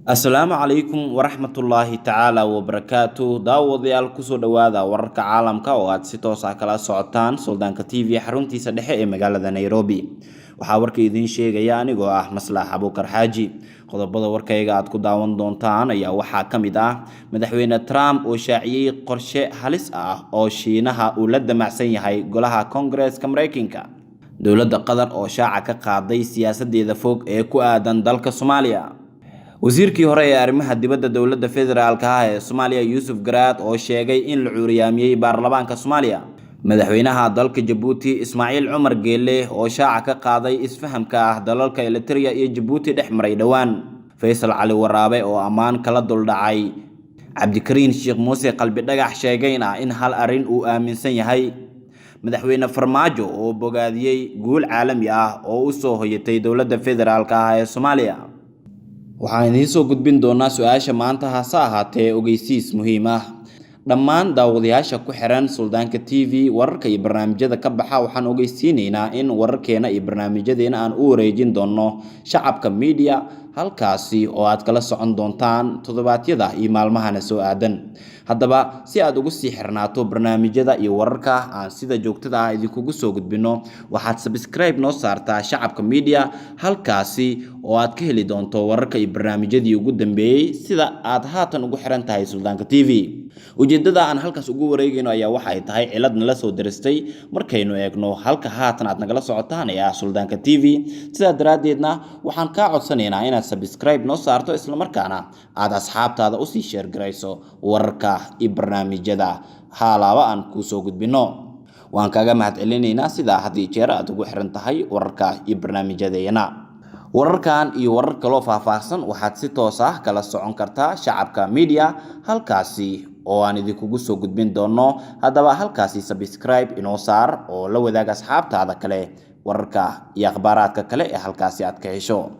Asalaamu calaykum waraxmatullaahi tacaala wabarakaatuh daawadayaal kusoo dhawaada wararka caalamka oo aad si toos ah kala socotaan Suldaanka TV xaruntiisa dhexe ee magaalada Nairobi. Waxaa warka idin sheegaya anigoo ah Maslax Abuukar Xaaji. Qodobada warkayga aad ku daawan doontaan ayaa waxaa ka mid ah madaxweyne Trump oo shaaciyay qorshe halis ah oo Shiinaha uu la damacsan yahay golaha Congress-ka Mareykanka. Dowladda Qatar oo shaaca ka qaaday siyaasadeeda fog ee ku aadan dalka Soomaaliya. wasiirkii hore ee arrimaha dibadda dowladda federaalka ah ee Soomaaliya Yuusuf Garaad oo sheegay in la cuuriyaamiyay baarlamaanka Soomaaliya. Madaxweynaha dalka Djibouti Ismaaciil Cumar Geelle oo shaaca ka qaaday isfahamka ah dalalka Eritrea iyo Djibouti dhex maray dhawaan. Faysal Cali Waraabe oo ammaan kala duldhacay Cabdikariin Sheekh Muuse qalbi dhagax sheegayna in hal arin uu aaminsan yahay. Madaxweyne Farmaajo oo bogaadiyay guul caalami ah oo u soo hoyatay dowladda federaalka ah ee Soomaaliya. waxaan idiin soo gudbin doonaa su'aasha maanta hase ahaatee ogeysiis muhiim ah. Dhammaan daawadayaasha ku xiran Suldaanka TV wararka iyo barnaamijyada ka baxa waxaan ogeysiinaynaa in wararkeena iyo barnaamijyadeena aan u wareejin doono shacabka media halkaasi oo aad kala socon doontaan toddobaadyada iyo maalmahana soo aadan. Haddaba si aad ugu sii xirnaato barnaamijyada iyo wararka aan sida joogtada ah idinkugu soo gudbino waxaad subscribe noo saartaa shacabka media halkaasi oo aad ka heli doonto wararka iyo barnaamijyadii ugu dambeeyay sida aad haatan ugu xiran tahay Suldaanka TV. ujeedada aan halkaas ugu wareegayno ayaa waxa ay tahay cilad nala soo diristay markaynu eegno halka haatan aad nagala socotaan ee Suldaanka TV. sidaa daraadeedna waxaan ka codsanaynaa inaad subscribe noo saarto isla markaana aad asxaabtaada u sii share garayso wararka iyo barnaamijyada haalaaba aan ku soo gudbino. waan kaga mahadcelinaynaa sida hadii jeer aad ugu xiran tahay wararka iyo barnaamijyadeena. wararkan iyo warar kale oo faahfaahsan waxaad si toos ah kala socon kartaa shacabka media halkaasi oo aan idinkugu soo gudbin doono. haddaba halkaasi subscribe inoo saar oo la wadaag asxaabtaada kale wararka iyo akhbaaraadka kale ee halkaasi aad ka hesho.